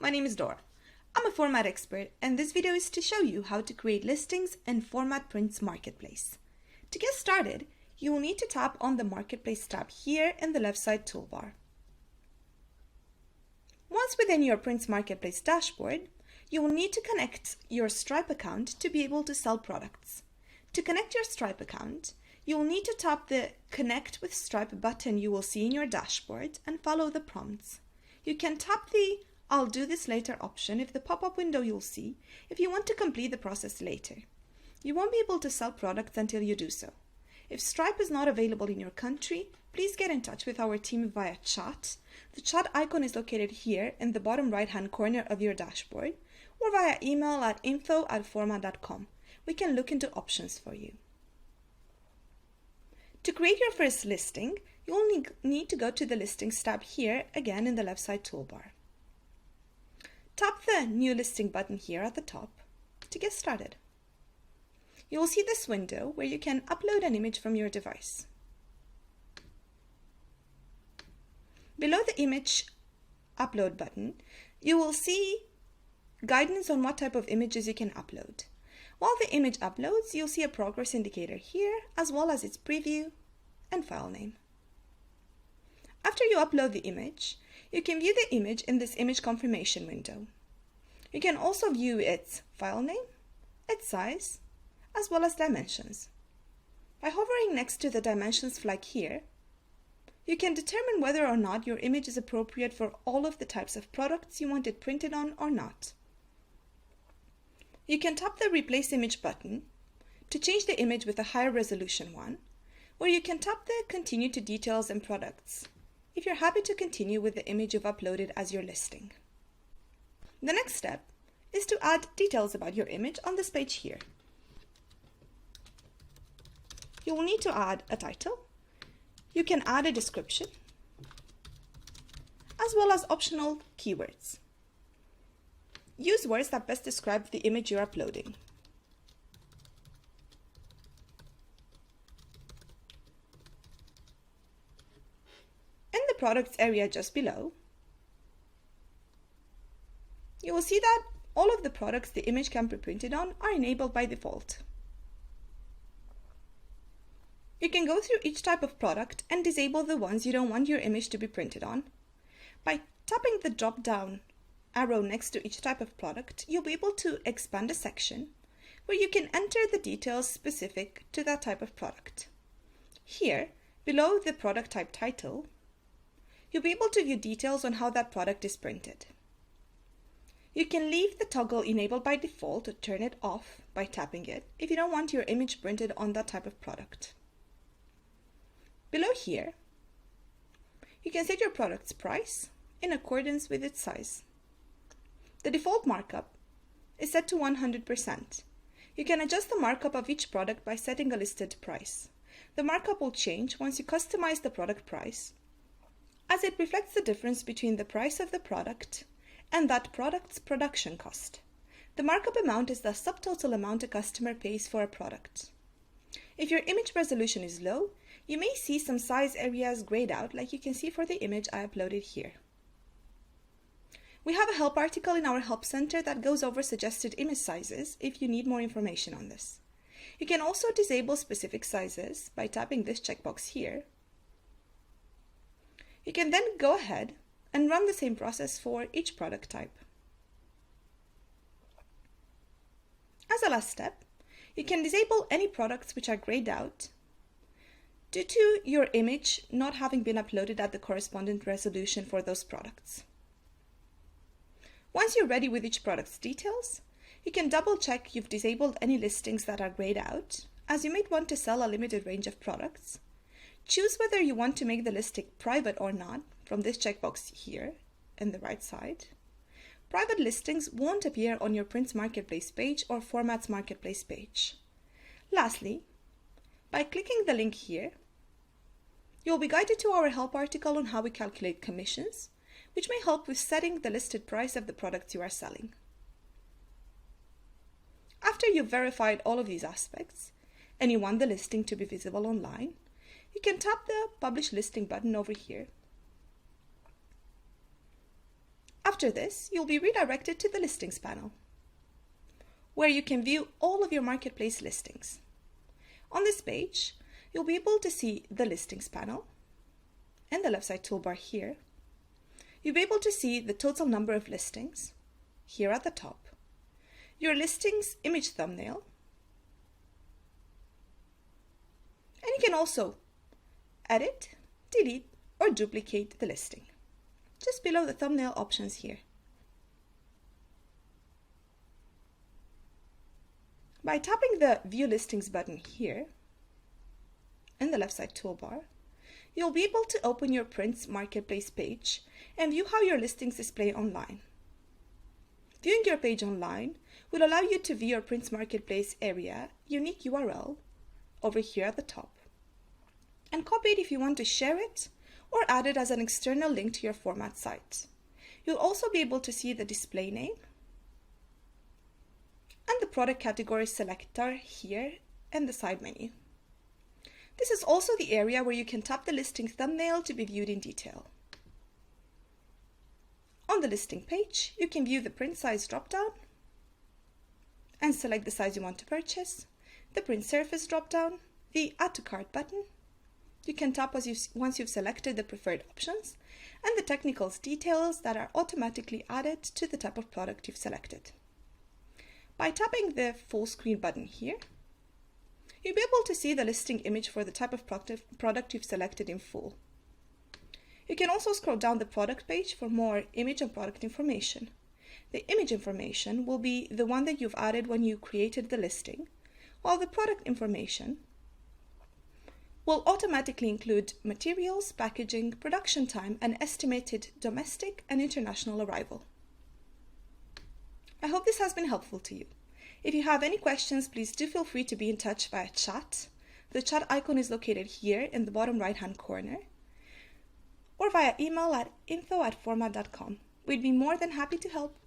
my name is Dora. I'm a format expert, and this video is to show you how to create listings in Format Prints Marketplace. To get started, you will need to tap on the Marketplace tab here in the left side toolbar. Once within your Prints Marketplace dashboard, you will need to connect your Stripe account to be able to sell products. To connect your Stripe account, you will need to tap the Connect with Stripe button you will see in your dashboard and follow the prompts. You can tap the I'll do this later option if the pop-up window you'll see if you want to complete the process later. You won't be able to sell products until you do so. If Stripe is not available in your country, please get in touch with our team via chat. The chat icon is located here in the bottom right-hand corner of your dashboard, or via email at info@format.com. We can look into options for you. To create your first listing, you will need to go to the Listings tab here, again in the left side toolbar. Tap the New Listing button here at the top to get started. You will see this window where you can upload an image from your device. Below the Image Upload button, you will see guidance on what type of images you can upload. While the image uploads, you'll see a progress indicator here, as well as its preview and file name. After you upload the image, you can view the image in this image confirmation window. You can also view its file name, its size, as well as dimensions. By hovering next to the dimensions flag here, you can determine whether or not your image is appropriate for all of the types of products you want it printed on or not. You can tap the Replace Image button to change the image with a higher resolution one, or you can tap the Continue to Details and Products if you're happy to continue with the image you've uploaded as your listing. The next step is to add details about your image on this page here. You will need to add a title. You can add a description, as well as optional keywords. Use words that best describe the image you're uploading. In the products area just below, you will see that all of the products the image can be printed on are enabled by default. You can go through each type of product and disable the ones you don't want your image to be printed on. By tapping the drop-down arrow next to each type of product, you'll be able to expand a section where you can enter the details specific to that type of product. Here, below the product type title, you'll be able to view details on how that product is printed. You can leave the toggle enabled by default or turn it off by tapping it if you don't want your image printed on that type of product. Below here, you can set your product's price in accordance with its size. The default markup is set to 100%. You can adjust the markup of each product by setting a listed price. The markup will change once you customize the product price, as it reflects the difference between the price of the product and that product's production cost. The markup amount is the subtotal amount a customer pays for a product. If your image resolution is low, you may see some size areas grayed out, like you can see for the image I uploaded here. We have a help article in our help center that goes over suggested image sizes if you need more information on this. You can also disable specific sizes by tapping this checkbox here. You can then go ahead and run the same process for each product type. As a last step, you can disable any products which are grayed out due to your image not having been uploaded at the corresponding resolution for those products. Once you're ready with each product's details, you can double check you've disabled any listings that are grayed out, as you might want to sell a limited range of products. Choose whether you want to make the listing private or not from this checkbox here in the right side. Private listings won't appear on your Prints Marketplace page or Formats Marketplace page. Lastly, by clicking the link here, you'll be guided to our help article on how we calculate commissions, which may help with setting the listed price of the products you are selling. After you've verified all of these aspects, and you want the listing to be visible online, you can tap the Publish Listing button over here. After After this, you'll be redirected to the Listings panel, where you can view all of your marketplace listings. On this page, you'll be able to see the Listings panel and the left side toolbar here. You'll be able to see the total number of listings here at the top, your listings image thumbnail, and you can also edit, delete, or duplicate the listing just below the thumbnail options here. By tapping the View Listings button here in the left side toolbar, you'll be able to open your Prints Marketplace page and view how your listings display online. Viewing your page online will allow you to view your Prints Marketplace area unique URL over here at the top, and copy it if you want to share it or add it as an external link to your format site. You'll also be able to see the display name and the product category selector here in the side menu. This is also the area where you can tap the listing thumbnail to be viewed in detail. On the listing page, you can view the print size dropdown and select the size you want to purchase, the print surface dropdown, the Add to Cart button. You can tap once you've selected the preferred options, and the technicals details that are automatically added to the type of product you've selected. By tapping the full screen button here, you'll be able to see the listing image for the type of product you've selected in full. You can also scroll down the product page for more image and product information. The image information will be the one that you've added when you created the listing, while the product information will automatically include materials, packaging, production time, and estimated domestic and international arrival. I hope this has been helpful to you. If you have any questions, please do feel free to be in touch via chat. The chat icon is located here in the bottom right-hand corner, or via email at info@format.com. We'd be more than happy to help.